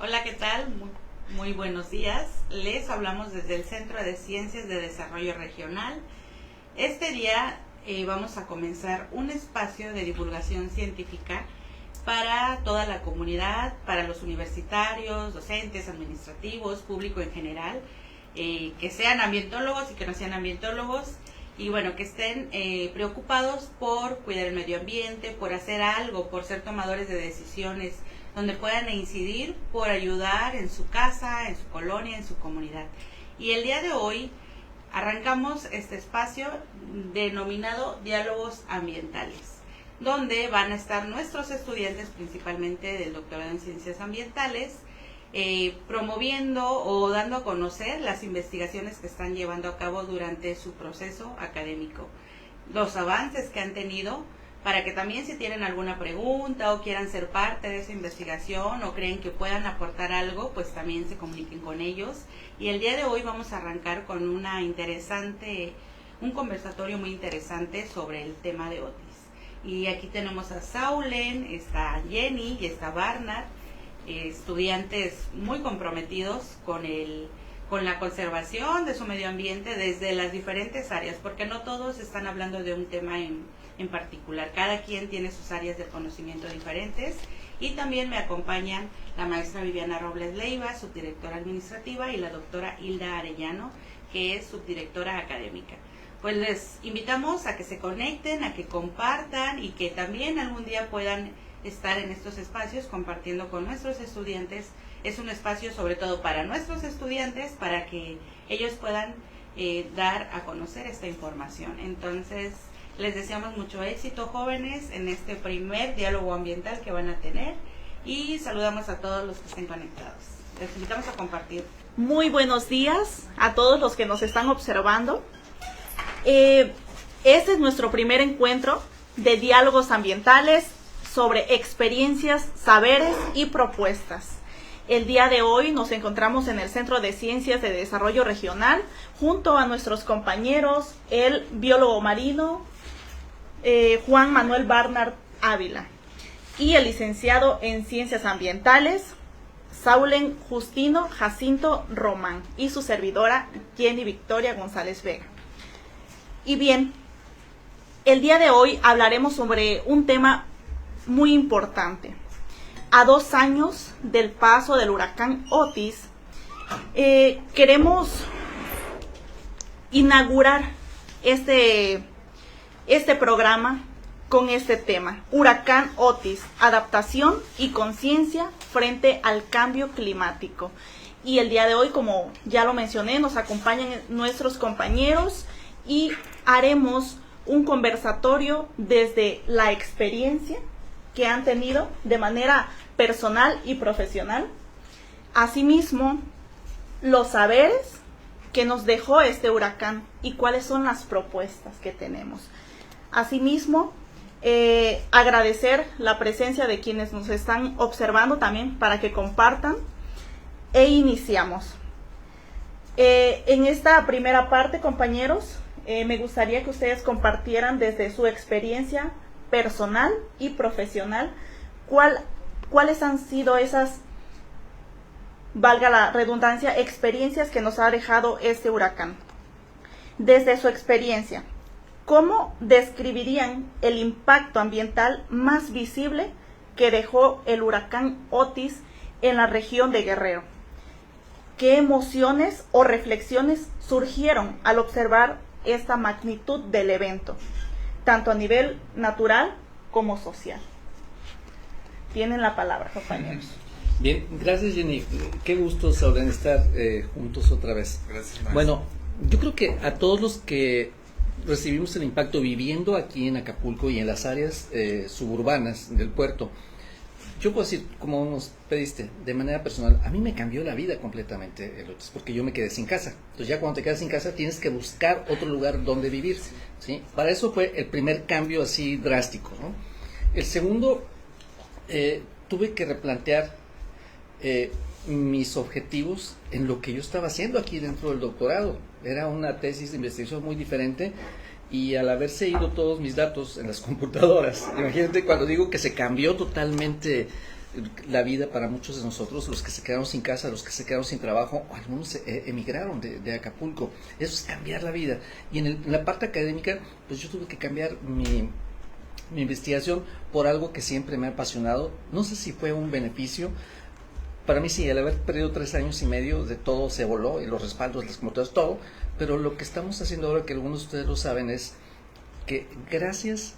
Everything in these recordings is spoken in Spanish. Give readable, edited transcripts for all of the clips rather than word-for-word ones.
Hola, ¿qué tal? Muy buenos días. Les hablamos desde el Centro de Ciencias de Desarrollo Regional. Este día vamos a comenzar un espacio de divulgación científica para toda la comunidad, para los universitarios, docentes, administrativos, público en general, que sean ambientólogos y que no sean ambientólogos, y bueno, que estén preocupados por cuidar el medio ambiente, por hacer algo, por ser tomadores de decisiones, donde puedan incidir por ayudar en su casa, en su colonia, en su comunidad. Y el día de hoy arrancamos este espacio denominado Diálogos Ambientales, donde van a estar nuestros estudiantes, principalmente del doctorado en Ciencias Ambientales, promoviendo o dando a conocer las investigaciones que están llevando a cabo durante su proceso académico, los avances que han tenido, para que también si tienen alguna pregunta o quieran ser parte de esa investigación o creen que puedan aportar algo, pues también se comuniquen con ellos. Y el día de hoy vamos a arrancar con un conversatorio muy interesante sobre el tema de Otis. Y aquí tenemos a Saulen, está Jenny y está Barnard, estudiantes muy comprometidos con la conservación de su medio ambiente desde las diferentes áreas, porque no todos están hablando de un tema en particular, cada quien tiene sus áreas de conocimiento diferentes. Y también me acompañan la maestra Viviana Robles Leiva, subdirectora administrativa, y la doctora Hilda Arellano, que es subdirectora académica. Pues les invitamos a que se conecten, a que compartan y que también algún día puedan estar en estos espacios compartiendo con nuestros estudiantes. Es un espacio sobre todo para nuestros estudiantes, para que ellos puedan dar a conocer esta información. Entonces, les deseamos mucho éxito, jóvenes, en este primer diálogo ambiental que van a tener, y saludamos a todos los que estén conectados. Les invitamos a compartir. Muy buenos días a todos los que nos están observando. Este es nuestro primer encuentro de diálogos ambientales sobre experiencias, saberes y propuestas. El día de hoy nos encontramos en el Centro de Ciencias de Desarrollo Regional junto a nuestros compañeros, el biólogo marino Juan Manuel Barnard Ávila y el licenciado en Ciencias Ambientales Saulen Justino Jacinto Román y su servidora Jenny Victoria González Vega. Y bien, el día de hoy hablaremos sobre un tema muy importante. A 2 años del paso del huracán Otis, queremos inaugurar este programa con este tema: Huracán Otis, adaptación y conciencia frente al cambio climático. Y el día de hoy, como ya lo mencioné, nos acompañan nuestros compañeros y haremos un conversatorio desde la experiencia que han tenido de manera personal y profesional. Asimismo, los saberes que nos dejó este huracán y cuáles son las propuestas que tenemos. Asimismo, agradecer la presencia de quienes nos están observando también para que compartan, e iniciamos. En esta primera parte, compañeros, me gustaría que ustedes compartieran desde su experiencia personal y profesional cuáles han sido esas, valga la redundancia, experiencias que nos ha dejado este huracán. Desde su experiencia, ¿cómo describirían el impacto ambiental más visible que dejó el huracán Otis en la región de Guerrero? ¿Qué emociones o reflexiones surgieron al observar esta magnitud del evento, tanto a nivel natural como social? Tienen la palabra, compañeros. Bien, gracias, Jenny. Qué gusto, Saulen, estar juntos otra vez. Gracias, maestro. Bueno, yo creo que a todos los que recibimos el impacto viviendo aquí en Acapulco y en las áreas suburbanas del puerto, yo puedo decir, como nos pediste, de manera personal, a mí me cambió la vida completamente el Otis, porque yo me quedé sin casa. Entonces ya cuando te quedas sin casa tienes que buscar otro lugar donde vivir, ¿sí? Para eso fue el primer cambio así drástico, ¿no? El segundo, tuve que replantear mis objetivos en lo que yo estaba haciendo aquí dentro del doctorado. Era una tesis de investigación muy diferente, y al haberse ido todos mis datos en las computadoras, imagínate cuando digo que se cambió totalmente la vida para muchos de nosotros, los que se quedaron sin casa, los que se quedaron sin trabajo, algunos emigraron de Acapulco. Eso es cambiar la vida. Y en la parte académica, pues yo tuve que cambiar mi investigación por algo que siempre me ha apasionado. No sé si fue un beneficio. Para mí sí, al haber perdido 3 años y medio, de todo se voló, y los respaldos, las computadoras, todo. Pero lo que estamos haciendo ahora, que algunos de ustedes lo saben, es que gracias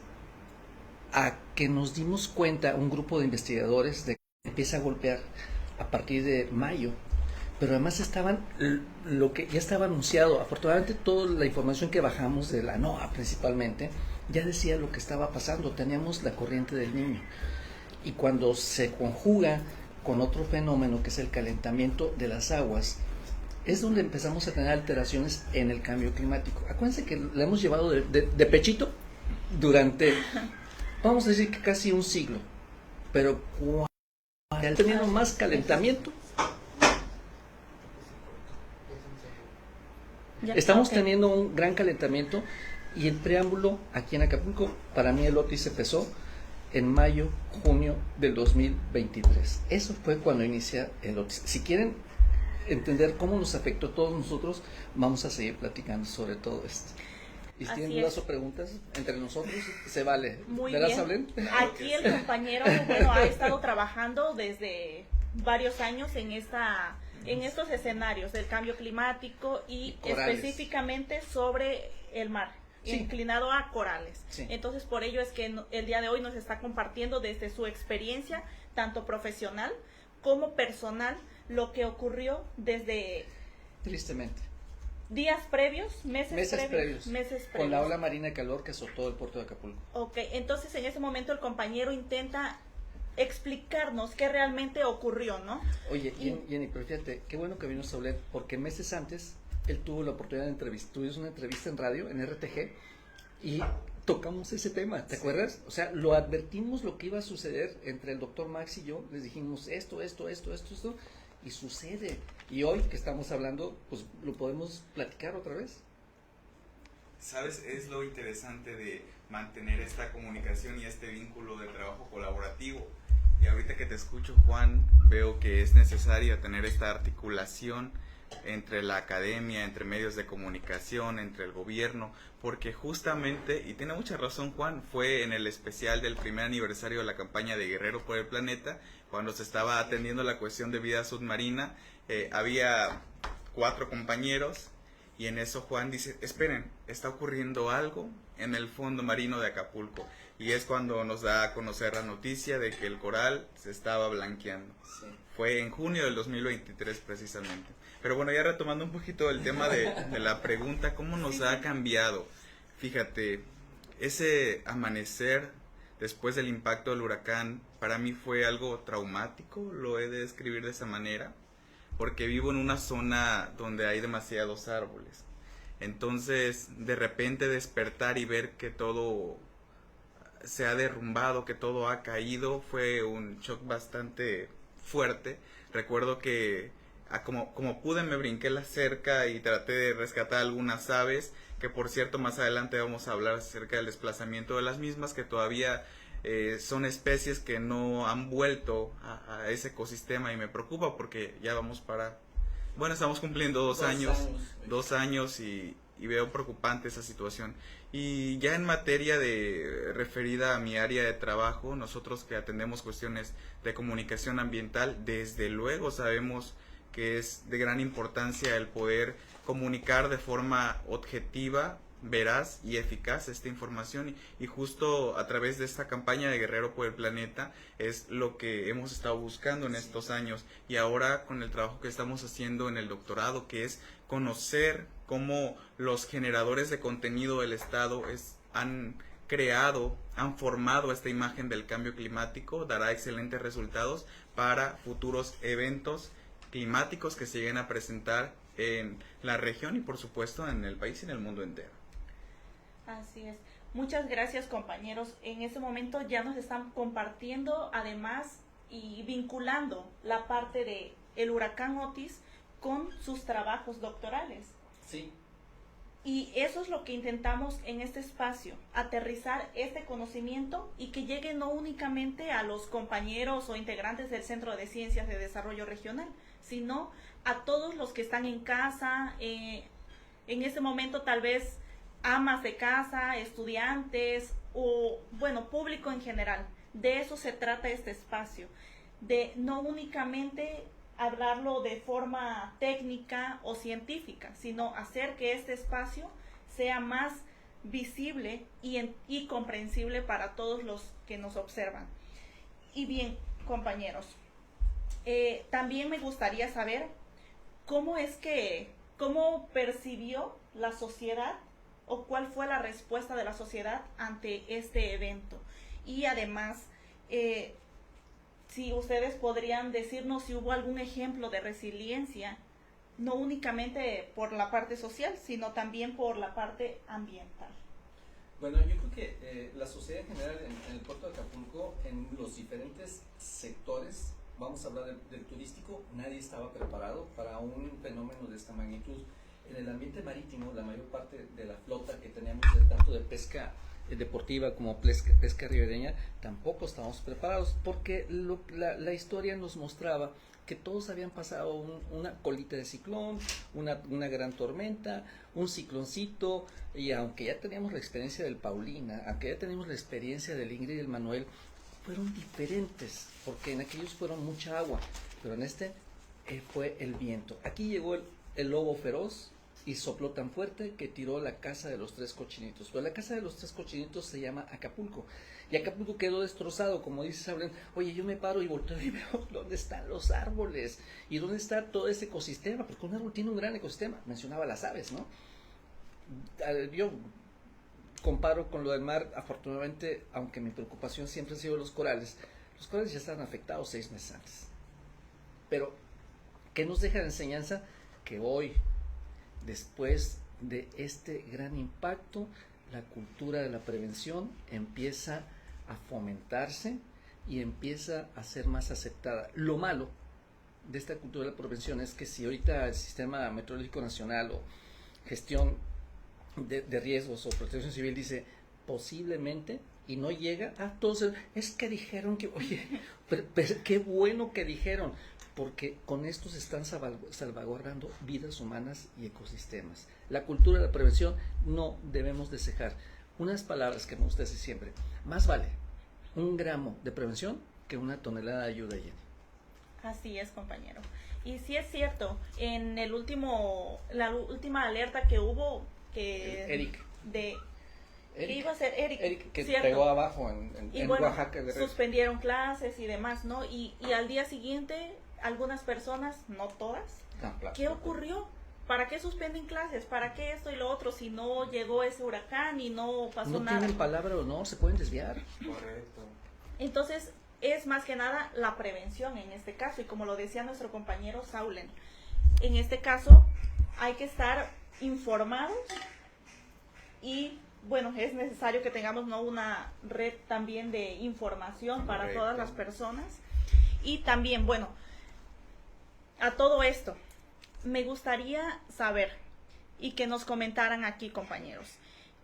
a que nos dimos cuenta, un grupo de investigadores, de que empieza a golpear a partir de mayo, pero además lo que ya estaba anunciado. Afortunadamente toda la información que bajamos de la NOAA principalmente ya decía lo que estaba pasando. Teníamos la corriente del Niño, y cuando se conjuga con otro fenómeno que es el calentamiento de las aguas, es donde empezamos a tener alteraciones en el cambio climático. Acuérdense que la hemos llevado de pechito durante, vamos a decir que casi un siglo, pero teniendo más calentamiento, estamos teniendo un gran calentamiento. Y el preámbulo aquí en Acapulco, para mí el Otis empezó en mayo, junio del 2023. Eso fue cuando inicia el Otis. Si quieren entender cómo nos afectó a todos nosotros, vamos a seguir platicando sobre todo esto. Y si tienen dudas o preguntas entre nosotros, se vale. Muy ¿Verás, bien. Ablen? Aquí el compañero, bueno, ha estado trabajando desde varios años en estos escenarios del cambio climático y corales, específicamente sobre el mar, sí, inclinado a corales. Sí. Entonces, por ello es que el día de hoy nos está compartiendo desde su experiencia, tanto profesional como personal, lo que ocurrió desde tristemente días previos, meses previos, con la ola marina de calor que azotó el puerto de Acapulco. Ok, entonces en ese momento el compañero intenta explicarnos qué realmente ocurrió, ¿no? Oye, Jenny, pero fíjate, qué bueno que vino a hablar, porque meses antes él tuvo la oportunidad de entrevistar, tuvimos una entrevista en radio, en RTG, y tocamos ese tema, ¿te acuerdas? O sea, lo advertimos lo que iba a suceder entre el doctor Max y yo, les dijimos esto, y sucede. Y hoy que estamos hablando, pues lo podemos platicar otra vez. ¿Sabes? Es lo interesante de mantener esta comunicación y este vínculo de trabajo colaborativo. Y ahorita que te escucho, Juan, veo que es necesario tener esta articulación entre la academia, entre medios de comunicación, entre el gobierno, porque justamente, y tiene mucha razón Juan, fue en el especial del primer aniversario de la campaña de Guerrero por el Planeta, cuando se estaba atendiendo la cuestión de vida submarina, había 4 compañeros, y en eso Juan dice, esperen, está ocurriendo algo en el fondo marino de Acapulco, y es cuando nos da a conocer la noticia de que el coral se estaba blanqueando. Sí. Fue en junio del 2023 precisamente. Pero bueno, ya retomando un poquito el tema de la pregunta, ¿cómo nos ha cambiado? Fíjate, ese amanecer después del impacto del huracán, para mí fue algo traumático, lo he de describir de esa manera, porque vivo en una zona donde hay demasiados árboles. Entonces, de repente despertar y ver que todo se ha derrumbado, que todo ha caído, fue un shock bastante fuerte. Recuerdo que como pude me brinqué la cerca y traté de rescatar algunas aves, que por cierto más adelante vamos a hablar acerca del desplazamiento de las mismas, que todavía son especies que no han vuelto a ese ecosistema, y me preocupa porque ya vamos estamos cumpliendo 2 años y veo preocupante esa situación. Y ya en materia referida a mi área de trabajo, nosotros que atendemos cuestiones de comunicación ambiental, desde luego sabemos que es de gran importancia el poder comunicar de forma objetiva, veraz y eficaz esta información, y justo a través de esta campaña de Guerrero por el Planeta es lo que hemos estado buscando en estos años, y ahora con el trabajo que estamos haciendo en el doctorado, que es conocer cómo los generadores de contenido del Estado han formado esta imagen del cambio climático, dará excelentes resultados para futuros eventos climáticos que se lleguen a presentar en la región y por supuesto en el país y en el mundo entero. Así es. Muchas gracias, compañeros. En este momento ya nos están compartiendo además y vinculando la parte de el huracán Otis con sus trabajos doctorales. Sí. Y eso es lo que intentamos en este espacio, aterrizar este conocimiento y que llegue no únicamente a los compañeros o integrantes del Centro de Ciencias de Desarrollo Regional, sino a todos los que están en casa, en este momento tal vez amas de casa, estudiantes o, bueno, público en general. De eso se trata este espacio, de no únicamente hablarlo de forma técnica o científica, sino hacer que este espacio sea más visible y comprensible para todos los que nos observan. Y bien, compañeros, también me gustaría saber cómo percibió la sociedad o cuál fue la respuesta de la sociedad ante este evento. Y además, si ustedes podrían decirnos si hubo algún ejemplo de resiliencia, no únicamente por la parte social, sino también por la parte ambiental. Bueno, yo creo que la sociedad en general en el puerto de Acapulco, en los diferentes sectores, vamos a hablar del turístico, nadie estaba preparado para un fenómeno de esta magnitud. En el ambiente marítimo, la mayor parte de la flota que teníamos, tanto de pesca deportiva como pesca ribereña, tampoco estábamos preparados, porque la historia nos mostraba que todos habían pasado una colita de ciclón, una gran tormenta, un cicloncito, y aunque ya teníamos la experiencia del Paulina, aunque ya teníamos la experiencia del Ingrid y el Manuel, fueron diferentes, porque en aquellos fueron mucha agua, pero en este fue el viento. Aquí llegó el lobo feroz y sopló tan fuerte que tiró la casa de los tres cochinitos. Pero la casa de los tres cochinitos se llama Acapulco. Y Acapulco quedó destrozado, como dice Sabrina. Oye, yo me paro y volteo y veo dónde están los árboles y dónde está todo ese ecosistema, porque un árbol tiene un gran ecosistema. Mencionaba las aves, ¿no? Yo comparo con lo del mar, afortunadamente, aunque mi preocupación siempre ha sido los corales ya estaban afectados 6 meses antes. Pero, ¿qué nos deja de enseñanza? Que hoy, después de este gran impacto, la cultura de la prevención empieza a fomentarse y empieza a ser más aceptada. Lo malo de esta cultura de la prevención es que si ahorita el Sistema Meteorológico Nacional o Gestión de Riesgos o Protección Civil dice posiblemente y no llega, todos es que dijeron que, oye, pero qué bueno que dijeron, porque con esto se están salvaguardando vidas humanas y ecosistemas. La cultura de la prevención no debemos desejar. Unas palabras que me gusta decir siempre: más vale un gramo de prevención que una tonelada de ayuda, Jenny. Así es, compañero. Y sí es cierto, en la última alerta que hubo, Eric. ¿Qué iba a ser Eric? Eric, que ¿cierto? pegó abajo en bueno, Oaxaca. Suspendieron clases y demás, ¿no? Y al día siguiente, algunas personas, no todas, ¿qué ocurrió? ¿Para qué suspenden clases? ¿Para qué esto y lo otro? Si no llegó ese huracán y no pasó nada. No tienen palabra o no, se pueden desviar. Correcto. Entonces, es más que nada la prevención en este caso. Y como lo decía nuestro compañero Saulen, en este caso hay que estar informados y, bueno, es necesario que tengamos, ¿no?, una red también de información para todas las personas. Y también, bueno, a todo esto, me gustaría saber y que nos comentaran aquí, compañeros,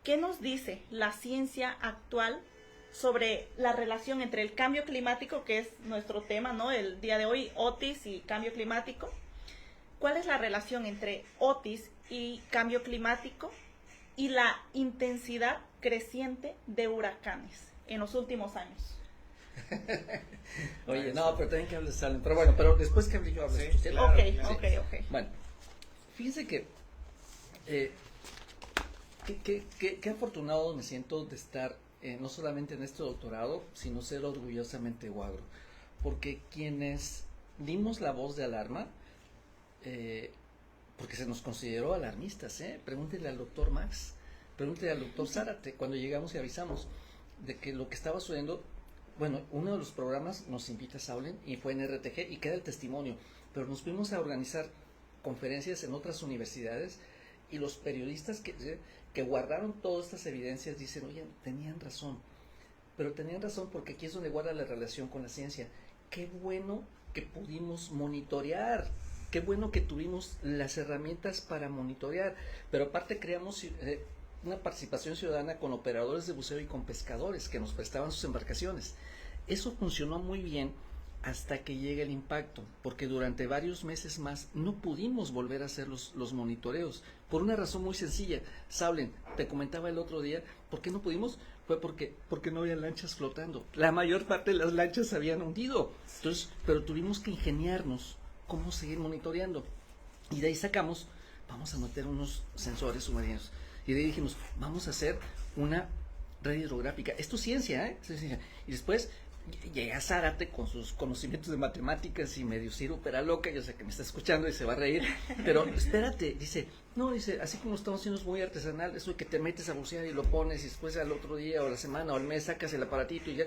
¿qué nos dice la ciencia actual sobre la relación entre el cambio climático, que es nuestro tema, ¿no?, el día de hoy, Otis y cambio climático? ¿Cuál es la relación entre Otis y cambio climático y la intensidad creciente de huracanes en los últimos años? Oye, no, pero también que hables, Salen. Pero bueno, pero después que hable yo, hables. Sí, claro. Ok. Bueno, fíjense que qué afortunado me siento de estar no solamente en este doctorado, sino ser orgullosamente Huagro, porque quienes dimos la voz de alarma, porque se nos consideró alarmistas, pregúntele al doctor Max, pregúntele al doctor Zárate, cuando llegamos y avisamos de que lo que estaba sucediendo. Bueno, uno de los programas nos invita a Saulen y fue en RTG y queda el testimonio, pero nos fuimos a organizar conferencias en otras universidades y los periodistas que guardaron todas estas evidencias dicen, oye, tenían razón, pero tenían razón porque aquí es donde guarda la relación con la ciencia. Qué bueno que pudimos monitorear qué bueno que tuvimos las herramientas para monitorear, pero aparte creamos una participación ciudadana con operadores de buceo y con pescadores que nos prestaban sus embarcaciones. Eso funcionó muy bien hasta que llega el impacto, porque durante varios meses más no pudimos volver a hacer los monitoreos, por una razón muy sencilla. Saulen, te comentaba el otro día, ¿por qué no pudimos? Fue porque no había lanchas flotando. La mayor parte de las lanchas se habían hundido. Entonces, pero tuvimos que ingeniarnos cómo seguir monitoreando. Y de ahí sacamos, vamos a meter unos sensores submarinos. Y de ahí dijimos, vamos a hacer una red hidrográfica. Esto es ciencia, ¿eh? Es ciencia. Y después llega Zárate con sus conocimientos de matemáticas y medio pero loca, yo sé que me está escuchando y se va a reír, pero espérate, dice, así como estamos haciendo es muy artesanal, eso de que te metes a bucear y lo pones y después al otro día o la semana o al mes sacas el aparatito y ya,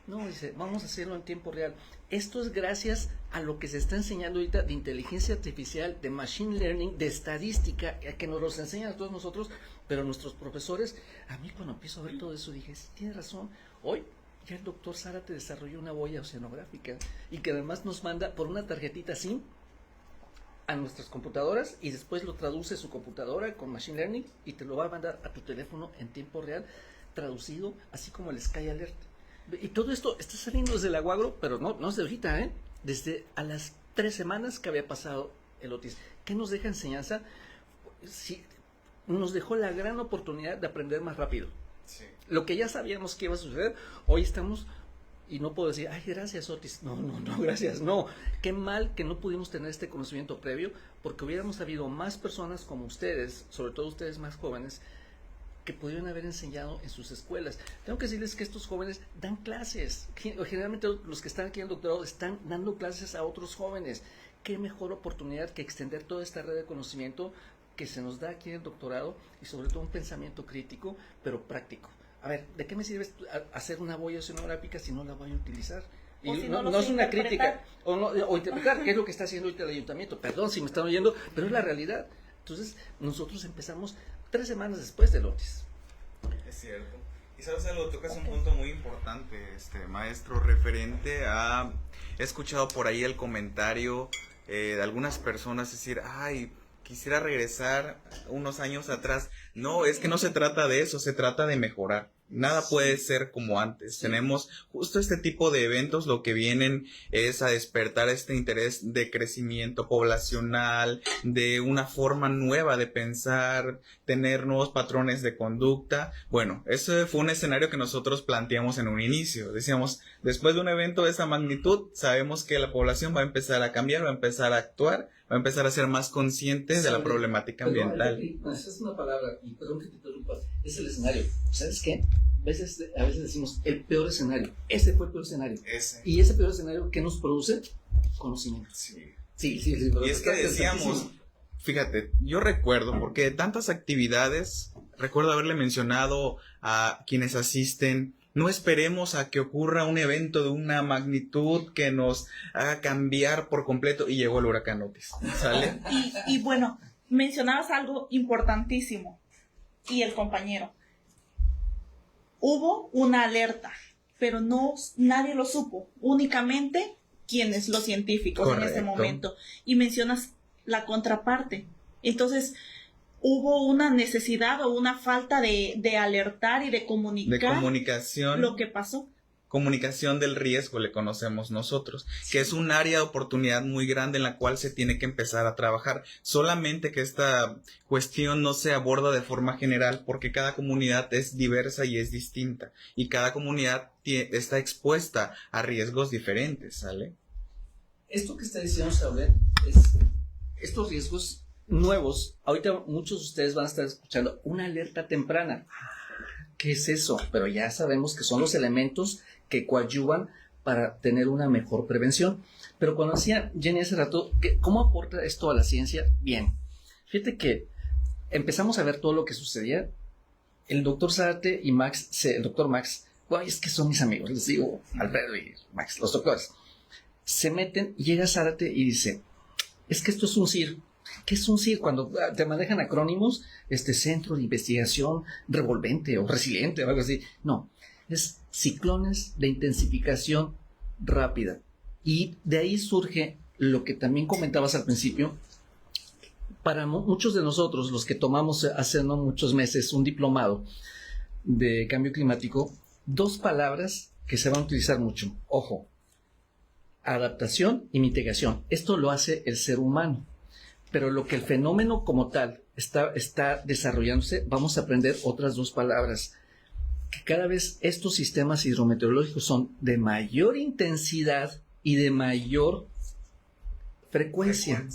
no, dice, vamos a hacerlo en tiempo real. Esto es gracias a lo que se está enseñando ahorita de inteligencia artificial, de machine learning, de estadística, que nos los enseñan a todos nosotros, pero nuestros profesores, a mí cuando empiezo a ver todo eso dije, sí, tiene razón, hoy ya el doctor Zárate desarrolló una boya oceanográfica y que además nos manda por una tarjetita SIM a nuestras computadoras y después lo traduce su computadora con Machine Learning y te lo va a mandar a tu teléfono en tiempo real, traducido, así como el Sky Alert. Y todo esto está saliendo desde el Aguagro, pero no es de ahorita, desde a las 3 semanas que había pasado el Otis. ¿Qué nos deja enseñanza? Sí, nos dejó la gran oportunidad de aprender más rápido. Sí. Lo que ya sabíamos que iba a suceder, hoy estamos, y no puedo decir, ay, gracias Otis, no, gracias, no, qué mal que no pudimos tener este conocimiento previo, porque hubiéramos habido más personas como ustedes, sobre todo ustedes más jóvenes, que pudieron haber enseñado en sus escuelas. Tengo que decirles que estos jóvenes dan clases, generalmente los que están aquí en el doctorado están dando clases a otros jóvenes. Qué mejor oportunidad que extender toda esta red de conocimiento que se nos da aquí en el doctorado y sobre todo un pensamiento crítico, pero práctico. A ver, ¿de qué me sirve hacer una boya oceanográfica si no la voy a utilizar? Y si no es una crítica, o interpretar, qué es lo que está haciendo ahorita el ayuntamiento. Perdón si me están oyendo, pero es la realidad. Entonces, nosotros empezamos 3 semanas después del Otis. Es cierto. Y sabes algo, tocas un punto muy importante, maestro, referente a... He escuchado por ahí el comentario de algunas personas decir, ay, quisiera regresar unos años atrás. No, es que no se trata de eso, se trata de mejorar. Nada puede ser como antes. Tenemos justo este tipo de eventos, lo que vienen es a despertar este interés de crecimiento poblacional, de una forma nueva de pensar, tener nuevos patrones de conducta. Bueno, ese fue un escenario que nosotros planteamos en un inicio. Decíamos, después de un evento de esa magnitud, sabemos que la población va a empezar a cambiar, va a empezar a actuar, va a empezar a ser más consciente de la problemática ambiental. Esa es una palabra, y perdón que te interrumpa, es el escenario. ¿Sabes qué? A veces decimos el peor escenario. Ese fue el peor escenario. Y ese peor escenario, ¿qué nos produce? Conocimiento. Sí. Y es que decíamos, fíjate, yo recuerdo, porque de tantas actividades, recuerdo haberle mencionado a quienes asisten, no esperemos a que ocurra un evento de una magnitud que nos haga cambiar por completo, y llegó el huracán Otis, ¿sale? Y bueno, mencionabas algo importantísimo, y el compañero. Hubo una alerta, pero nadie lo supo, únicamente los científicos. Correcto. En ese momento. Y mencionas la contraparte. Entonces, hubo una necesidad o una falta de alertar y de comunicar. De comunicación. Lo que pasó. Comunicación del riesgo le conocemos nosotros, que es un área de oportunidad muy grande en la cual se tiene que empezar a trabajar. Solamente que esta cuestión no se aborda de forma general porque cada comunidad es diversa y es distinta y cada comunidad está expuesta a riesgos diferentes, ¿sale? Esto que está diciendo Saúl es estos riesgos nuevos. Ahorita muchos de ustedes van a estar escuchando una alerta temprana. ¿Qué es eso? Pero ya sabemos que son los elementos que coadyuvan para tener una mejor prevención. Pero cuando decía Jenny hace rato, ¿cómo aporta esto a la ciencia? Bien, fíjate que empezamos a ver todo lo que sucedía. El doctor Zárate y el doctor Max, bueno, es que son mis amigos, les digo, Alfredo y Max, los doctores, se meten, llega Zárate y dice, es que esto es un CIR. ¿Qué es un CIR? Cuando te manejan acrónimos, Centro de Investigación Revolvente o Resiliente o algo así. No, es ciclones de intensificación rápida. Y de ahí surge lo que también comentabas al principio, para muchos de nosotros, los que tomamos hace no muchos meses un diplomado de cambio climático, dos palabras que se van a utilizar mucho. Ojo, adaptación y mitigación. Esto lo hace el ser humano. Pero lo que el fenómeno como tal está desarrollándose, vamos a aprender otras dos palabras. Que cada vez estos sistemas hidrometeorológicos son de mayor intensidad y de mayor frecuencia.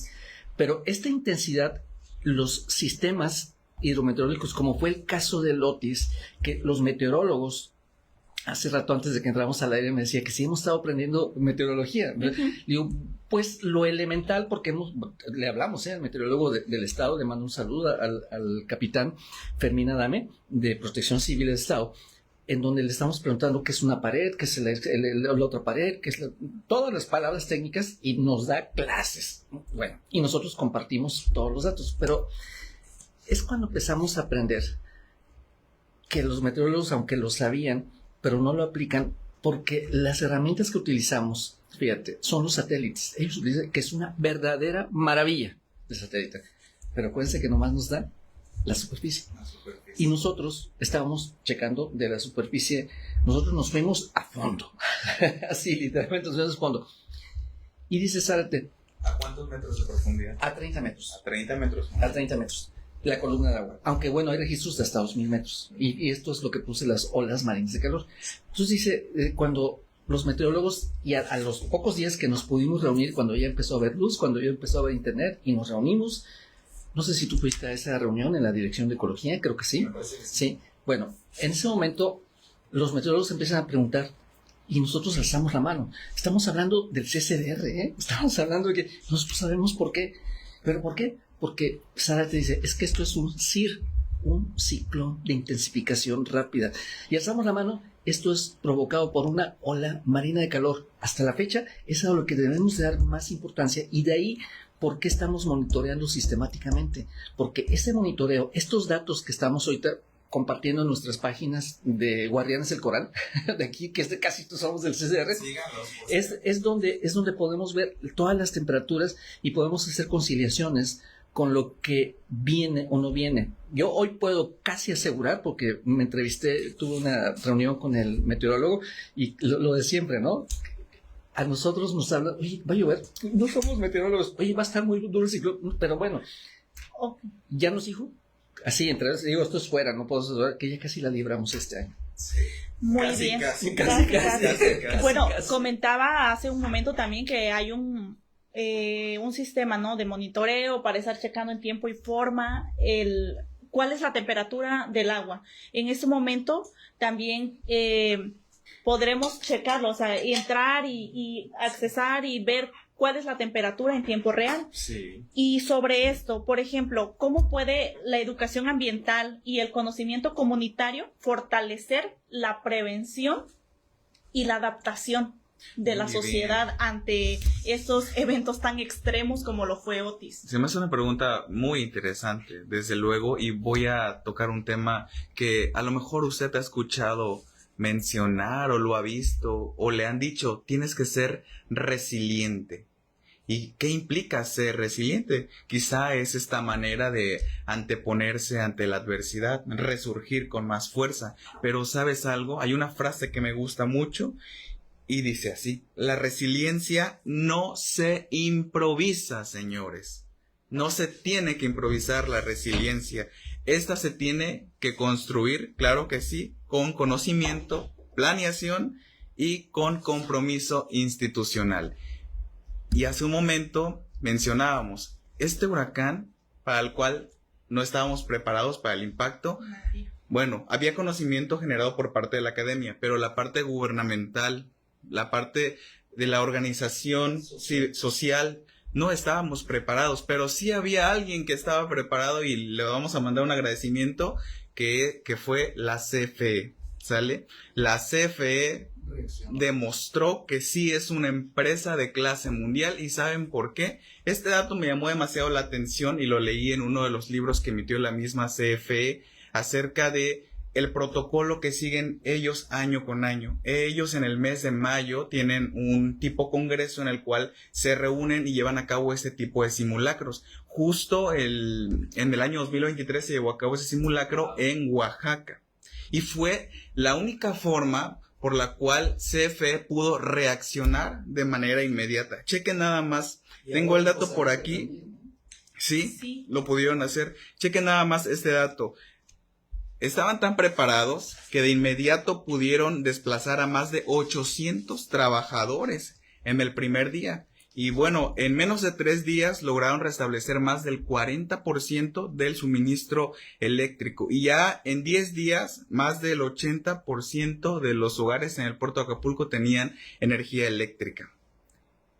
Pero esta intensidad, los sistemas hidrometeorológicos, como fue el caso del Otis, que los meteorólogos, hace rato antes de que entramos al aire me decía que sí hemos estado aprendiendo meteorología. Digo, pues lo elemental, porque le hablamos al meteorólogo del Estado, le mando un saludo al capitán Fermín Adame, de Protección Civil del Estado, en donde le estamos preguntando qué es una pared, qué es la otra pared, qué es todas las palabras técnicas, y nos da clases. Bueno, y nosotros compartimos todos los datos, pero es cuando empezamos a aprender que los meteorólogos, aunque lo sabían, pero no lo aplican, porque las herramientas que utilizamos, fíjate, son los satélites. Ellos utilizan, que es una verdadera maravilla de satélite, pero acuérdense que nomás nos dan la superficie. Y nosotros estábamos checando de la superficie, nosotros nos fuimos a fondo, así literalmente nos fuimos a fondo. Y dice Zárate, ¿a cuántos metros de profundidad? A 30 metros. A 30 metros. A 30 metros. La columna de agua. Aunque bueno, hay registros de hasta 2000 metros. Y esto es lo que puse las olas marinas de calor. Entonces dice, cuando los meteorólogos, y a los pocos días que nos pudimos reunir, cuando ya empezó a haber luz, cuando ya empezó a haber internet, y nos reunimos, no sé si tú fuiste a esa reunión en la Dirección de Ecología, creo que sí. Me parece que sí. Sí. Bueno, en ese momento, los meteorólogos empiezan a preguntar, y nosotros alzamos la mano. Estamos hablando del CCDR, ¿eh? Estamos hablando de que nosotros sabemos por qué. ¿Pero por qué? Porque Sara te dice, es que esto es un CIR, un ciclo de intensificación rápida. Y alzamos la mano, esto es provocado por una ola marina de calor. Hasta la fecha es a lo que debemos dar más importancia, y de ahí, ¿por qué estamos monitoreando sistemáticamente? Porque ese monitoreo, estos datos que estamos ahorita compartiendo en nuestras páginas de Guardianes del Coral, de aquí, que casi todos somos del CCR, es donde podemos ver todas las temperaturas y podemos hacer conciliaciones con lo que viene o no viene. Yo hoy puedo casi asegurar, porque me entrevisté, tuve una reunión con el meteorólogo, y lo de siempre, ¿no? A nosotros nos hablan, oye, va a llover, no somos meteorólogos, oye, va a estar muy duro el ciclón, pero bueno, ya nos dijo, así, entre digo, esto es fuera, no puedo asegurar que ya casi la libramos este año. Sí. Muy Casi, bien. casi. Bueno, comentaba hace un momento también que hay un sistema, ¿no?, de monitoreo para estar checando en tiempo y forma cuál es la temperatura del agua. En este momento también podremos checarlo, o sea, entrar y accesar y ver cuál es la temperatura en tiempo real. Sí. Y sobre esto, por ejemplo, ¿cómo puede la educación ambiental y el conocimiento comunitario fortalecer la prevención y la adaptación de la sociedad ante estos eventos tan extremos como lo fue Otis? Se me hace una pregunta muy interesante, desde luego, y voy a tocar un tema que a lo mejor usted ha escuchado mencionar o lo ha visto o le han dicho, tienes que ser resiliente. ¿Y qué implica ser resiliente? Quizá es esta manera de anteponerse ante la adversidad, resurgir con más fuerza. Pero ¿sabes algo? Hay una frase que me gusta mucho y dice así: la resiliencia no se improvisa, señores. No se tiene que improvisar la resiliencia. Esta se tiene que construir, claro que sí, con conocimiento, planeación y con compromiso institucional. Y hace un momento mencionábamos este huracán para el cual no estábamos preparados para el impacto. Bueno, había conocimiento generado por parte de la academia, pero la parte gubernamental, la parte de la organización social, no estábamos preparados, pero sí había alguien que estaba preparado y le vamos a mandar un agradecimiento que fue la CFE, ¿sale? La CFE demostró que sí es una empresa de clase mundial. ¿Y saben por qué? Este dato me llamó demasiado la atención y lo leí en uno de los libros que emitió la misma CFE acerca de el protocolo que siguen ellos año con año. Ellos en el mes de mayo tienen un tipo congreso en el cual se reúnen y llevan a cabo este tipo de simulacros. Justo en el año 2023 se llevó a cabo ese simulacro en Oaxaca. Y fue la única forma por la cual CFE pudo reaccionar de manera inmediata. Chequen nada más, tengo el dato por aquí. Sí, lo pudieron hacer. Chequen nada más este dato. Estaban tan preparados que de inmediato pudieron desplazar a más de 800 trabajadores en el primer día. Y bueno, en menos de 3 días lograron restablecer más del 40% del suministro eléctrico. Y ya en 10 días, más del 80% de los hogares en el puerto de Acapulco tenían energía eléctrica.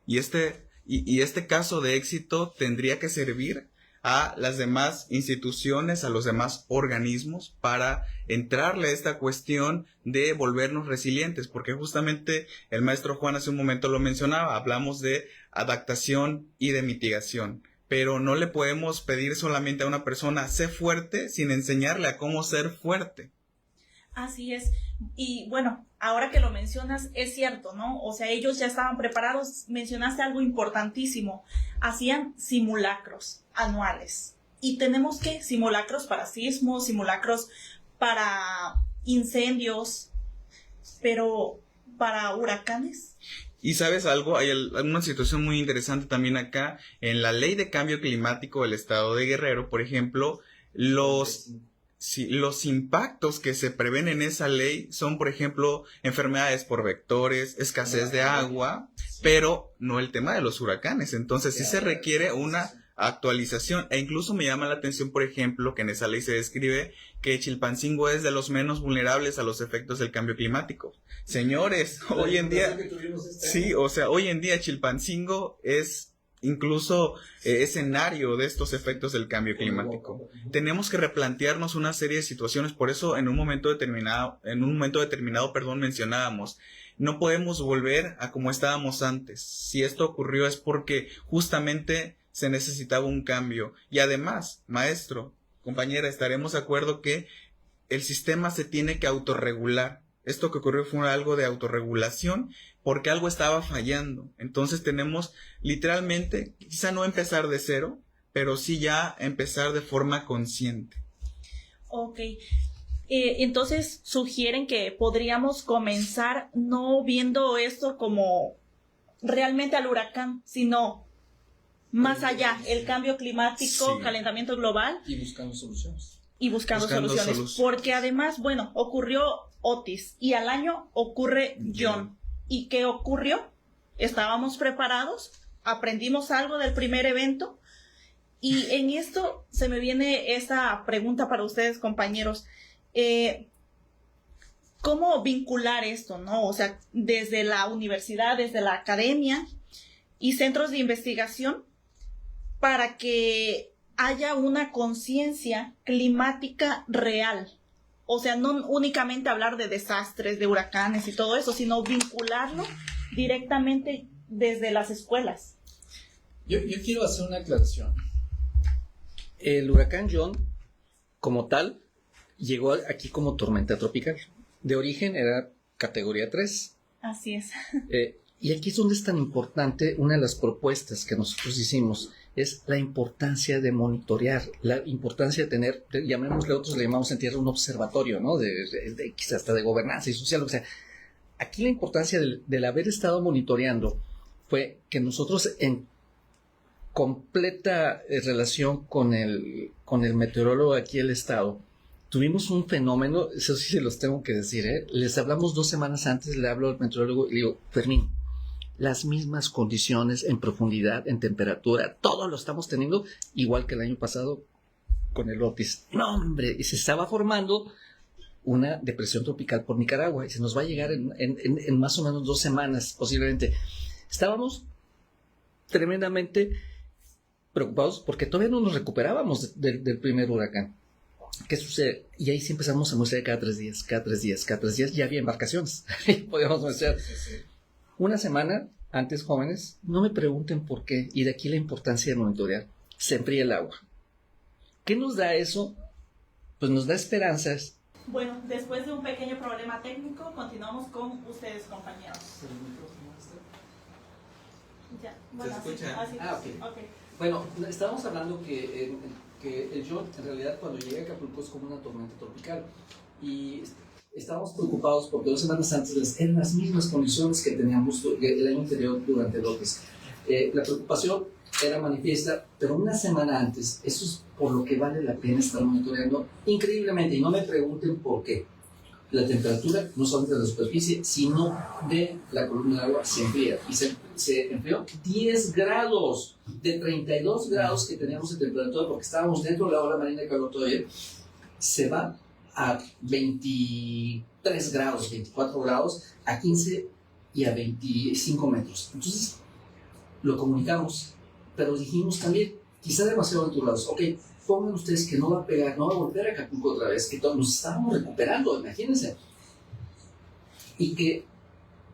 Y este caso de éxito tendría que servir a las demás instituciones, a los demás organismos, para entrarle a esta cuestión de volvernos resilientes, porque justamente el maestro Juan hace un momento lo mencionaba, hablamos de adaptación y de mitigación, pero no le podemos pedir solamente a una persona, sé fuerte, sin enseñarle a cómo ser fuerte. Así es. Y bueno, ahora que lo mencionas, es cierto, ¿no? O sea, ellos ya estaban preparados. Mencionaste algo importantísimo. Hacían simulacros anuales. Y tenemos que simulacros para sismos, simulacros para incendios, pero para huracanes. Y ¿sabes algo? Hay una situación muy interesante también acá. En la Ley de Cambio Climático del Estado de Guerrero, por ejemplo, los impactos que se prevén en esa ley son, por ejemplo, enfermedades por vectores, escasez de agua, pero no el tema de los huracanes. Entonces sí se requiere una actualización, e incluso me llama la atención, por ejemplo, que en esa ley se describe que Chilpancingo es de los menos vulnerables a los efectos del cambio climático. Señores, hoy en día, sí, o sea, hoy en día Chilpancingo es incluso escenario de estos efectos del cambio climático. Tenemos que replantearnos una serie de situaciones, por eso en un momento determinado, mencionábamos, no podemos volver a como estábamos antes. Si esto ocurrió es porque justamente se necesitaba un cambio. Y además, maestro, compañera, estaremos de acuerdo que el sistema se tiene que autorregular. Esto que ocurrió fue algo de autorregulación porque algo estaba fallando. Entonces tenemos literalmente, quizá no empezar de cero, pero sí ya empezar de forma consciente. Ok. Entonces sugieren que podríamos comenzar no viendo esto como realmente al huracán, sino más allá, el cambio climático, sí, calentamiento global. Y buscando soluciones. Y buscando soluciones. Porque además, bueno, ocurrió Otis y al año ocurre John. ¿Y qué ocurrió? Estábamos preparados, aprendimos algo del primer evento y en esto se me viene esta pregunta para ustedes, compañeros. ¿Cómo vincular esto, no? O sea, desde la universidad, desde la academia y centros de investigación para que haya una conciencia climática real. O sea, no únicamente hablar de desastres, de huracanes y todo eso, sino vincularlo directamente desde las escuelas. Yo quiero hacer una aclaración. El huracán John, como tal, llegó aquí como tormenta tropical. De origen era categoría 3. Así es. Y aquí es donde es tan importante, una de las propuestas que nosotros hicimos, es la importancia de monitorear, la importancia de tener, llamémosle, otros le llamamos en tierra un observatorio, ¿no? De quizás hasta de gobernanza y social, o sea, aquí la importancia del haber estado monitoreando fue que nosotros en completa relación con el meteorólogo aquí del estado, tuvimos un fenómeno, eso sí se los tengo que decir, les hablamos 2 semanas antes, le hablo al meteorólogo y le digo, Fermín, las mismas condiciones en profundidad, en temperatura, todo lo estamos teniendo igual que el año pasado con el Otis. No, hombre, y se estaba formando una depresión tropical por Nicaragua y se nos va a llegar en más o menos 2 semanas posiblemente. Estábamos tremendamente preocupados porque todavía no nos recuperábamos del primer huracán. ¿Qué sucede? Y ahí sí empezamos a muestrear cada 3 días, ya había embarcaciones. Podíamos muestrear. Una semana antes, jóvenes, no me pregunten por qué, y de aquí la importancia de monitorear. Se enfría el agua. ¿Qué nos da eso? Pues nos da esperanzas Bueno, después de un pequeño problema técnico, continuamos con ustedes, compañeros. Ya, bueno, ¿Se escucha? así, ok. Bueno, estábamos hablando que el John, en realidad, cuando llega a Acapulco es como una tormenta tropical. Y estábamos preocupados porque 2 semanas antes eran las mismas condiciones que teníamos el año anterior durante el Otis. La preocupación era manifiesta, pero una semana antes, eso es por lo que vale la pena estar monitoreando increíblemente. Y no me pregunten por qué. La temperatura, no solamente de la superficie, sino de la columna de agua, se enfría. Y se enfrió 10 grados de 32 grados que teníamos de temperatura, porque estábamos dentro de la ola marina de calor todavía, se va a 23 grados, 24 grados, a 15 y a 25 metros. Entonces, lo comunicamos, pero dijimos también, quizá demasiado aventurados, ok, pongan ustedes que no va a pegar, no va a volver a Acapulco otra vez, que todos nos estábamos recuperando, imagínense, y que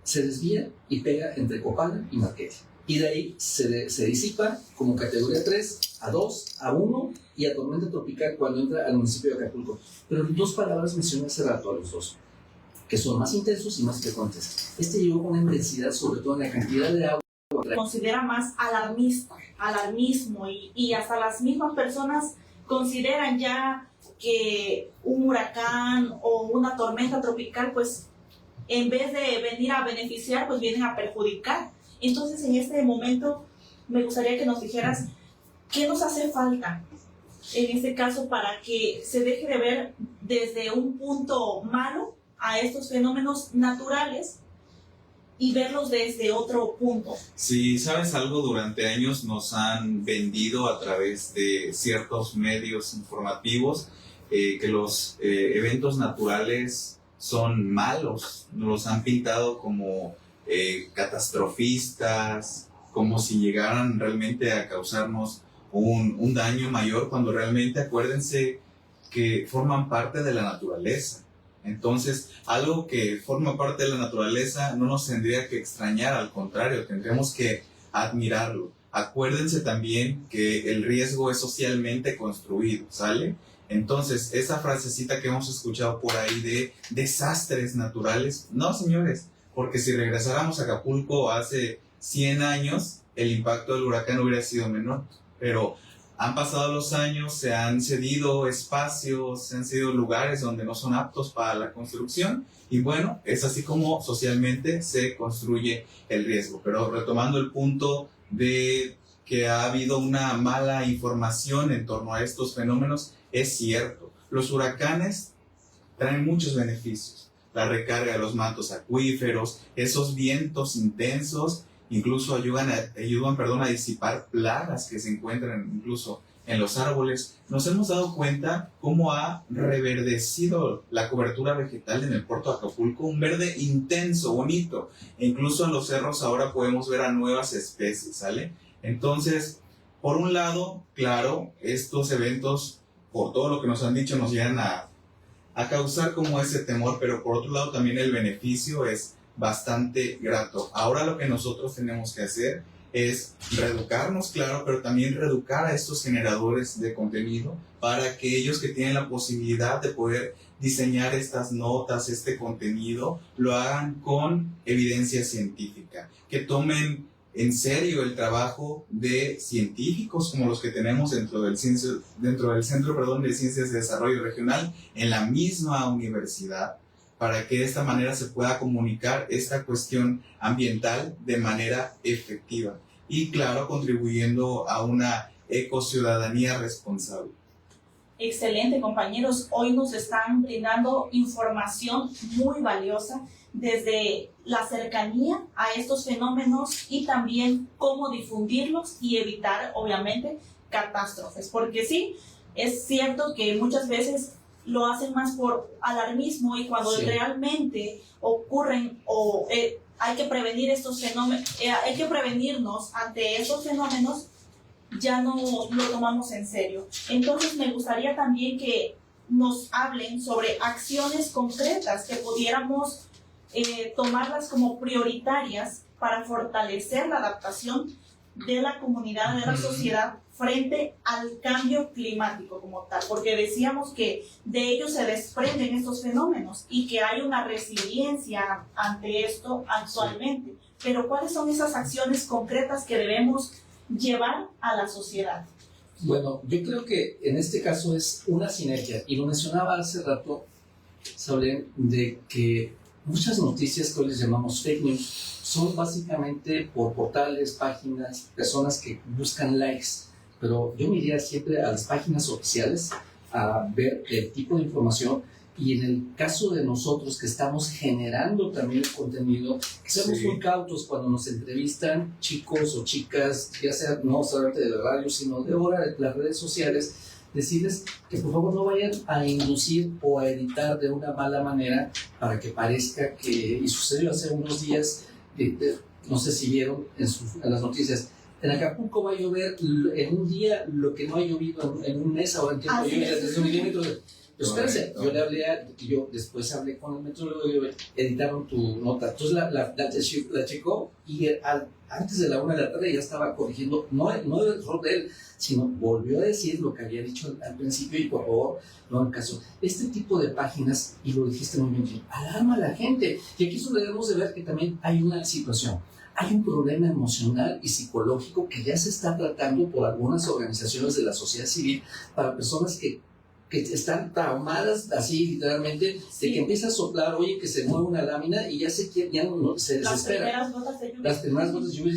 se desvía y pega entre Copala y Marquette, y de ahí se disipa como categoría 3, a 2, a 1 y a tormenta tropical cuando entra al municipio de Acapulco. Pero 2 palabras mencioné hace rato a los dos, que son más intensos y más frecuentes. Este llegó con una intensidad, sobre todo en la cantidad de agua. Considera más alarmismo y hasta las mismas personas consideran ya que un huracán o una tormenta tropical, pues en vez de venir a beneficiar, pues vienen a perjudicar. Entonces, en este momento me gustaría que nos dijeras qué nos hace falta en este caso para que se deje de ver desde un punto malo a estos fenómenos naturales y verlos desde otro punto. Si sabes algo, durante años nos han vendido a través de ciertos medios informativos que los eventos naturales son malos, nos los han pintado como catastrofistas, como si llegaran realmente a causarnos un daño mayor, cuando realmente acuérdense que forman parte de la naturaleza. Entonces, algo que forma parte de la naturaleza no nos tendría que extrañar, al contrario, tendríamos que admirarlo. Acuérdense también que el riesgo es socialmente construido, ¿sale? Entonces, esa frasecita que hemos escuchado por ahí de desastres naturales, no, señores, porque si regresáramos a Acapulco hace 100 años, el impacto del huracán hubiera sido menor, pero han pasado los años, se han cedido espacios, se han cedido lugares donde no son aptos para la construcción, y bueno, es así como socialmente se construye el riesgo. Pero retomando el punto de que ha habido una mala información en torno a estos fenómenos, es cierto, los huracanes traen muchos beneficios. La recarga de los mantos acuíferos, esos vientos intensos, incluso ayudan a disipar plagas que se encuentran incluso en los árboles. Nos hemos dado cuenta cómo ha reverdecido la cobertura vegetal en el puerto de Acapulco, un verde intenso, bonito, e incluso en los cerros ahora podemos ver a nuevas especies, ¿sale? Entonces, por un lado, claro, estos eventos, por todo lo que nos han dicho, nos llegan a causar como ese temor, pero por otro lado también el beneficio es bastante grato. Ahora lo que nosotros tenemos que hacer es reeducarnos, claro, pero también reeducar a estos generadores de contenido para aquellos que tienen la posibilidad de poder diseñar estas notas, este contenido, lo hagan con evidencia científica, que tomen en serio el trabajo de científicos como los que tenemos dentro del Centro de Ciencias de Desarrollo Regional en la misma universidad, para que de esta manera se pueda comunicar esta cuestión ambiental de manera efectiva y, claro, contribuyendo a una ecociudadanía responsable. Excelente, compañeros. Hoy nos están brindando información muy valiosa desde la cercanía a estos fenómenos y también cómo difundirlos y evitar, obviamente, catástrofes. Porque sí, es cierto que muchas veces lo hacen más por alarmismo y cuando realmente ocurren o hay que prevenir estos fenómenos, hay que prevenirnos ante estos fenómenos, ya no lo tomamos en serio. Entonces me gustaría también que nos hablen sobre acciones concretas que pudiéramos tomarlas como prioritarias para fortalecer la adaptación de la comunidad, de la sociedad, frente al cambio climático como tal, porque decíamos que de ello se desprenden estos fenómenos y que hay una resiliencia ante esto actualmente. Pero ¿cuáles son esas acciones concretas que debemos llevar a la sociedad? Bueno, yo creo que en este caso es una sinergia, y lo mencionaba hace rato, Saulén, de que muchas noticias que hoy les llamamos fake news son básicamente por portales, páginas, personas que buscan likes, pero yo me iría siempre a las páginas oficiales a ver el tipo de información, y en el caso de nosotros que estamos generando también el contenido, que seamos muy cautos cuando nos entrevistan chicos o chicas, ya sea no solamente de la radio, sino de ahora de las redes sociales, decirles que por favor no vayan a inducir o a editar de una mala manera para que parezca que, y sucedió hace unos días, no sé si vieron en las noticias, en Acapulco va a llover en un día lo que no ha llovido en un mes, ahora en tiempo de lluvia de 3 milímetros. Pero espérense, yo después hablé con el metrólogo y editaron tu nota. Entonces la checó, y antes de la 1 de la tarde ya estaba corrigiendo, no el error de él, sino volvió a decir lo que había dicho al principio, y por favor, no hagan caso. Este tipo de páginas, y lo dijiste muy bien, alarma a la gente. Y aquí es donde debemos de ver que también hay una situación. Hay un problema emocional y psicológico que ya se está tratando por algunas organizaciones de la sociedad civil para personas que están traumadas, así literalmente, de que empieza a soplar, oye, que se mueve una lámina y ya se desespera. Las primeras gotas de lluvia.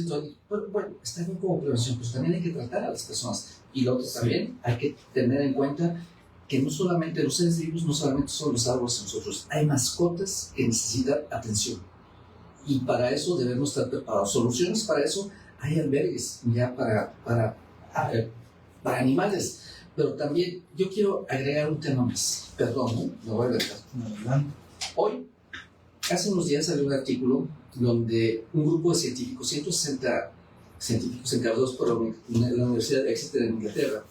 Pero bueno, está bien como prevención, pues también hay que tratar a las personas. Y lo otro también, hay que tener en cuenta que no solamente los seres vivos, no solamente son los árboles nosotros, hay mascotas que necesitan atención. Y para eso debemos estar preparados. Soluciones para eso, hay albergues ya para animales. Pero también yo quiero agregar un tema más. Perdón, me voy a agregar. Hoy, hace unos días salió un artículo donde un grupo de científicos, 160 científicos encargados por la Universidad de Exeter en Inglaterra,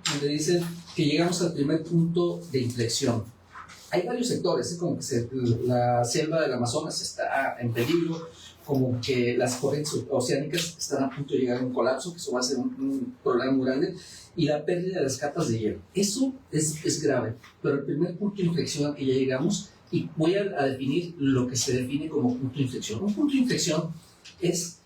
donde dicen que llegamos al primer punto de inflexión. Hay varios sectores, como que la selva del Amazonas está en peligro, como que las corrientes oceánicas están a punto de llegar a un colapso, que eso va a ser un problema muy grande, y la pérdida de las capas de hielo. Eso es grave, pero el primer punto de inflexión al que ya llegamos, y voy a definir lo que se define como punto de inflexión. Un punto de inflexión es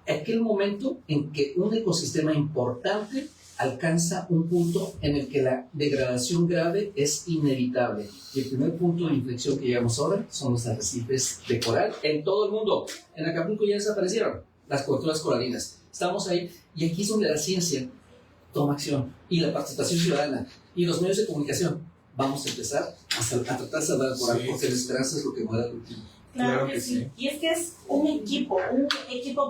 aquel momento en que un ecosistema importante alcanza un punto en el que la degradación grave es inevitable. Y el primer punto de inflexión que llegamos ahora son los arrecifes de coral en todo el mundo. En Acapulco ya desaparecieron las coberturas coralinas. Estamos ahí, y aquí es donde la ciencia toma acción, y la participación ciudadana y los medios de comunicación. Vamos a empezar a tratar de salvar el coral, porque la esperanza es lo que muere al último. Claro que sí. Y es que es un equipo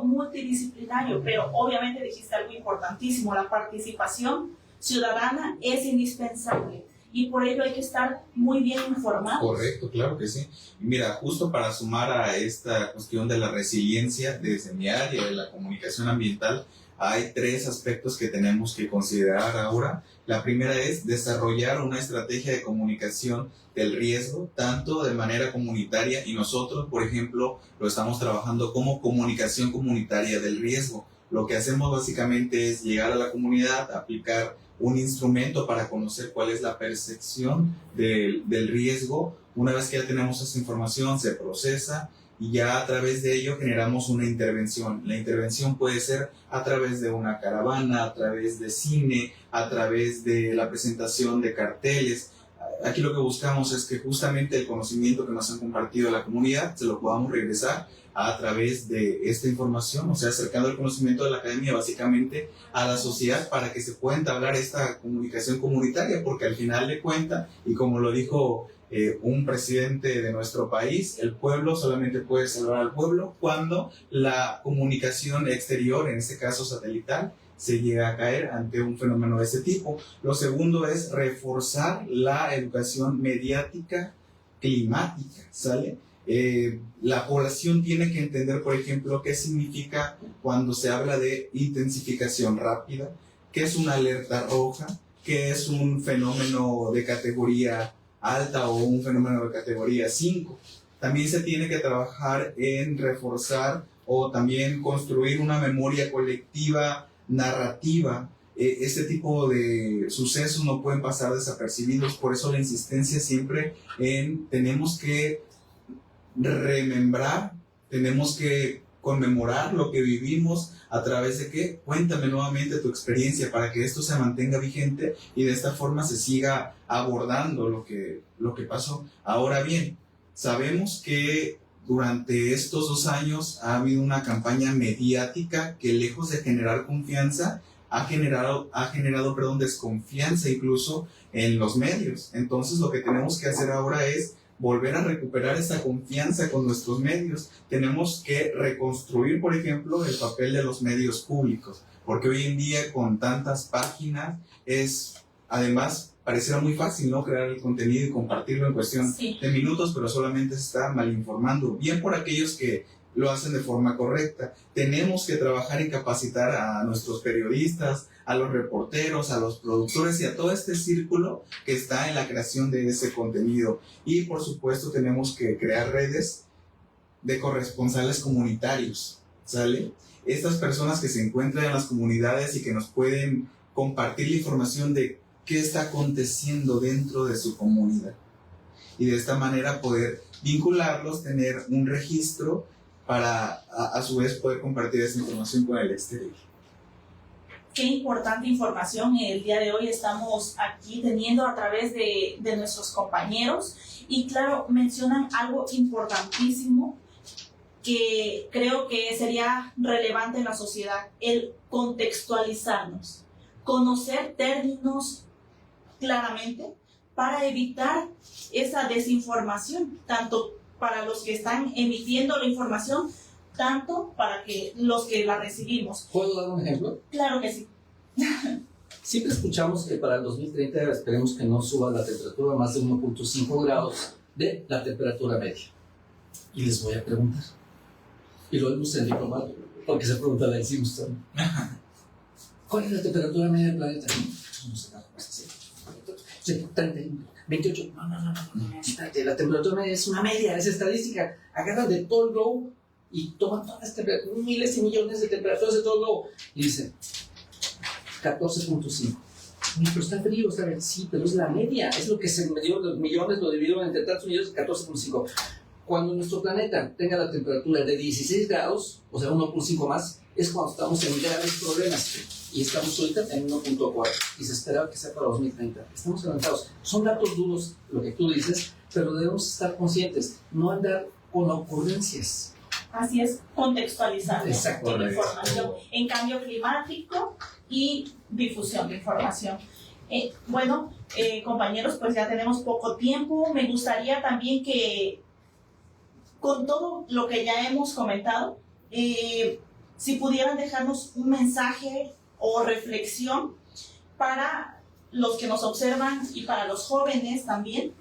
multidisciplinario, pero obviamente dijiste algo importantísimo, la participación ciudadana es indispensable, y por ello hay que estar muy bien informados. Correcto, claro que sí. Y mira, justo para sumar a esta cuestión de la resiliencia desde mi área de la comunicación ambiental, hay 3 aspectos que tenemos que considerar ahora. La primera es desarrollar una estrategia de comunicación del riesgo, tanto de manera comunitaria, y nosotros, por ejemplo, lo estamos trabajando como comunicación comunitaria del riesgo. Lo que hacemos básicamente es llegar a la comunidad, aplicar un instrumento para conocer cuál es la percepción del riesgo. Una vez que ya tenemos esa información, se procesa, y ya a través de ello generamos una intervención. La intervención puede ser a través de una caravana, a través de cine, a través de la presentación de carteles. Aquí lo que buscamos es que justamente el conocimiento que nos han compartido la comunidad se lo podamos regresar a través de esta información, o sea, acercando el conocimiento de la academia básicamente a la sociedad, para que se pueda entablar esta comunicación comunitaria, porque al final de cuentas, y como lo dijo un presidente de nuestro país, el pueblo solamente puede salvar al pueblo cuando la comunicación exterior, en este caso satelital, se llega a caer ante un fenómeno de ese tipo. Lo segundo es reforzar la educación mediática climática, ¿sale? La población tiene que entender, por ejemplo, qué significa cuando se habla de intensificación rápida, qué es una alerta roja, qué es un fenómeno de categoría alta o un fenómeno de categoría 5. También se tiene que trabajar en reforzar o también construir una memoria colectiva narrativa. Este tipo de sucesos no pueden pasar desapercibidos, por eso la insistencia siempre en tenemos que remembrar, tenemos que conmemorar lo que vivimos a través de que cuéntame nuevamente tu experiencia para que esto se mantenga vigente y de esta forma se siga abordando lo que pasó. Ahora bien, sabemos que durante estos 2 años ha habido una campaña mediática que lejos de generar confianza ha generado desconfianza incluso en los medios. Entonces lo que tenemos que hacer ahora es volver a recuperar esa confianza con nuestros medios. Tenemos que reconstruir, por ejemplo, el papel de los medios públicos, porque hoy en día con tantas páginas además pareciera muy fácil, ¿no?, crear el contenido y compartirlo en cuestión de minutos, pero solamente se está mal informando. Bien por aquellos que lo hacen de forma correcta. Tenemos que trabajar en capacitar a nuestros periodistas, a los reporteros, a los productores y a todo este círculo que está en la creación de ese contenido. Y por supuesto tenemos que crear redes de corresponsales comunitarios, ¿sale? Estas personas que se encuentran en las comunidades y que nos pueden compartir la información de qué está aconteciendo dentro de su comunidad. Y de esta manera poder vincularlos, tener un registro para a su vez poder compartir esa información con el exterior. Qué importante información el día de hoy estamos aquí teniendo a través de nuestros compañeros. Y claro, mencionan algo importantísimo que creo que sería relevante en la sociedad, el contextualizarnos, conocer términos claramente para evitar esa desinformación, tanto para los que están emitiendo la información, tanto para que los que la recibimos. ¿Puedo dar un ejemplo? Claro que sí. Siempre escuchamos que para el 2030 esperemos que no suba la temperatura más de 1.5 grados de la temperatura media. Y les voy a preguntar, y lo vemos en el diplomado, porque se pregunta la Simpson. ¿Cuál es la temperatura media del planeta? No sé nada más así. 31, 28, no, espérate, la temperatura media es una media, es estadística. Agarran de todo el globo y toman todas las temperaturas, miles y millones de temperaturas de todo el globo. Y dicen, 14.5. Pero está frío, está bien. Sí, pero es la media, es lo que se medió, los millones lo dividieron entre tantos millones, 14.5. Cuando nuestro planeta tenga la temperatura de 16 grados, o sea, 1.5 más, es cuando estamos en graves problemas. Y estamos ahorita en 1.4 y se esperaba que sea para 2030. Estamos adelantados. Son datos duros lo que tú dices, pero debemos estar conscientes, no andar con ocurrencias. Así es, contextualizar la información en cambio climático y difusión de información. Compañeros, pues ya tenemos poco tiempo. Me gustaría también que, con todo lo que ya hemos comentado, si pudieran dejarnos un mensaje o reflexión para los que nos observan y para los jóvenes también.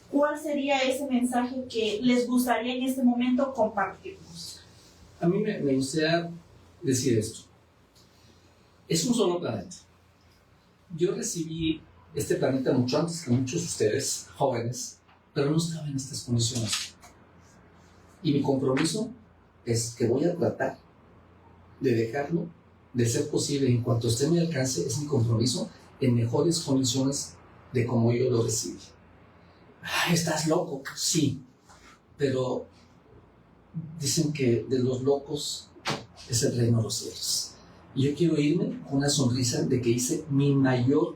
¿Cuál sería ese mensaje que les gustaría en este momento compartirnos? A mí me gustaría decir esto. Es un solo planeta. Yo recibí este planeta mucho antes que muchos de ustedes, jóvenes, pero no estaba en estas condiciones. Y mi compromiso es que voy a tratar de dejarlo, de ser posible, en cuanto esté en mi alcance, es mi compromiso, en mejores condiciones de como yo lo recibí. Ay, ¿estás loco? Sí, pero dicen que de los locos es el reino de los cielos. Y yo quiero irme con una sonrisa de que hice mi mayor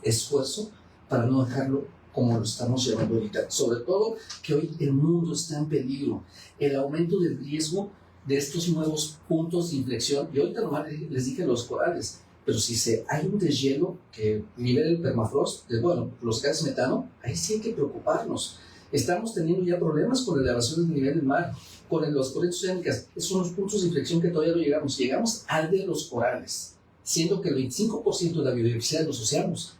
esfuerzo para no dejarlo como lo estamos llevando ahorita. Sobre todo que hoy el mundo está en peligro. El aumento del riesgo de estos nuevos puntos de inflexión, y ahorita nomás les dije los corales, pero si hay un deshielo que libera el permafrost, los gases metano, ahí sí hay que preocuparnos. Estamos teniendo ya problemas con elevaciones del nivel del mar, con las corrientes oceánicas. Esos son los puntos de inflexión que todavía no llegamos. Llegamos al de los corales, siendo que el 25% de la biodiversidad de los océanos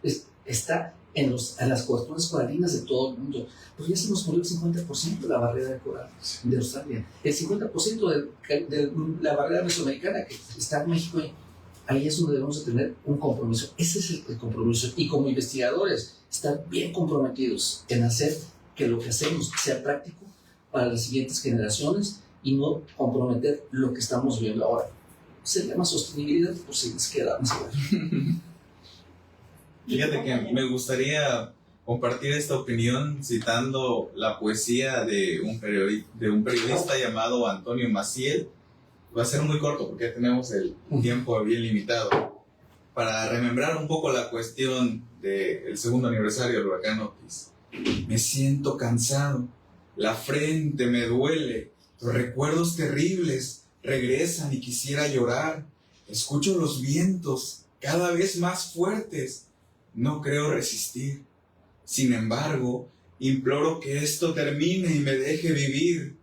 está en las coberturas coralinas de todo el mundo. Pues ya se nos murió el 50% de la barrera de coral de Australia, el 50% de la barrera mesoamericana que está en México. Ahí es donde debemos de tener un compromiso. Ese es el compromiso. Y como investigadores, estar bien comprometidos en hacer que lo que hacemos sea práctico para las siguientes generaciones y no comprometer lo que estamos viendo ahora. Se llama sostenibilidad, pues si les queda más claro. Fíjate que me gustaría compartir esta opinión citando la poesía de un periodista llamado Antonio Maciel. Va a ser muy corto porque tenemos el tiempo bien limitado. Para remembrar un poco la cuestión del segundo aniversario del huracán Otis. Me siento cansado, la frente me duele, los recuerdos terribles regresan y quisiera llorar. Escucho los vientos cada vez más fuertes, no creo resistir. Sin embargo, imploro que esto termine y me deje vivir.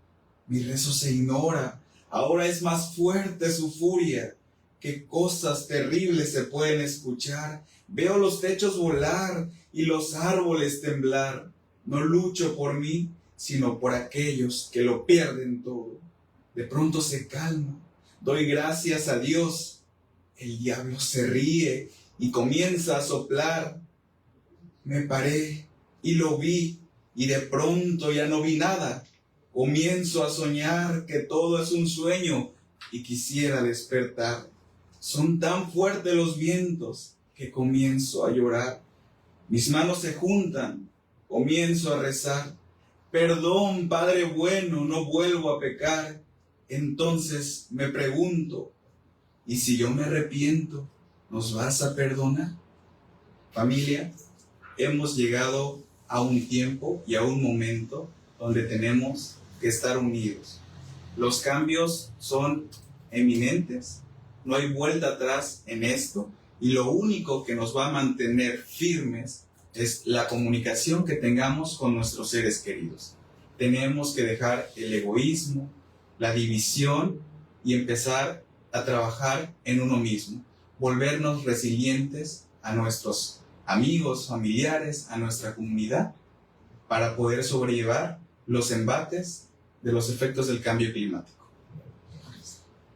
Mi rezo se ignora, ahora es más fuerte su furia. Qué cosas terribles se pueden escuchar. Veo los techos volar y los árboles temblar. No lucho por mí, sino por aquellos que lo pierden todo. De pronto se calma, doy gracias a Dios. El diablo se ríe y comienza a soplar. Me paré y lo vi y de pronto ya no vi nada. Comienzo a soñar que todo es un sueño y quisiera despertar. Son tan fuertes los vientos que comienzo a llorar. Mis manos se juntan, comienzo a rezar. Perdón, Padre bueno, no vuelvo a pecar. Entonces me pregunto, ¿y si yo me arrepiento, nos vas a perdonar? Familia, hemos llegado a un tiempo y a un momento donde tenemos que estar unidos. Los cambios son eminentes. No hay vuelta atrás en esto y lo único que nos va a mantener firmes es la comunicación que tengamos con nuestros seres queridos. Tenemos que dejar el egoísmo, la división y empezar a trabajar en uno mismo, volvernos resilientes a nuestros amigos, familiares, a nuestra comunidad para poder sobrellevar los embates de los efectos del cambio climático.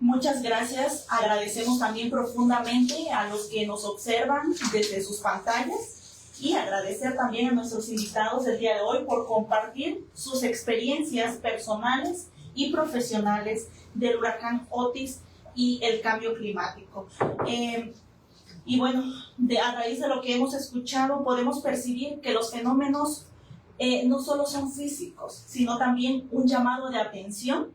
Muchas gracias. Agradecemos también profundamente a los que nos observan desde sus pantallas y agradecer también a nuestros invitados del día de hoy por compartir sus experiencias personales y profesionales del huracán Otis y el cambio climático. Y bueno, a raíz de lo que hemos escuchado, podemos percibir que los fenómenos no solo son físicos, sino también un llamado de atención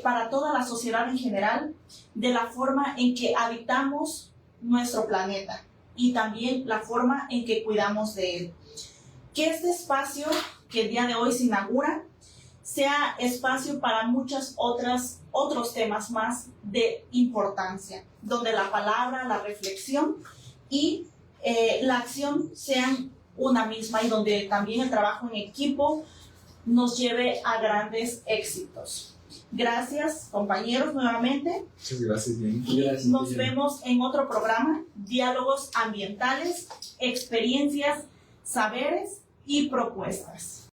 para toda la sociedad en general, de la forma en que habitamos nuestro planeta y también la forma en que cuidamos de él. Que este espacio que el día de hoy se inaugura sea espacio para muchos otros temas más de importancia, donde la palabra, la reflexión y la acción sean una misma y donde también el trabajo en equipo nos lleve a grandes éxitos. Gracias, compañeros, nuevamente. Muchas gracias, Jenny. Y nos vemos en otro programa, Diálogos Ambientales, Experiencias, Saberes y Propuestas.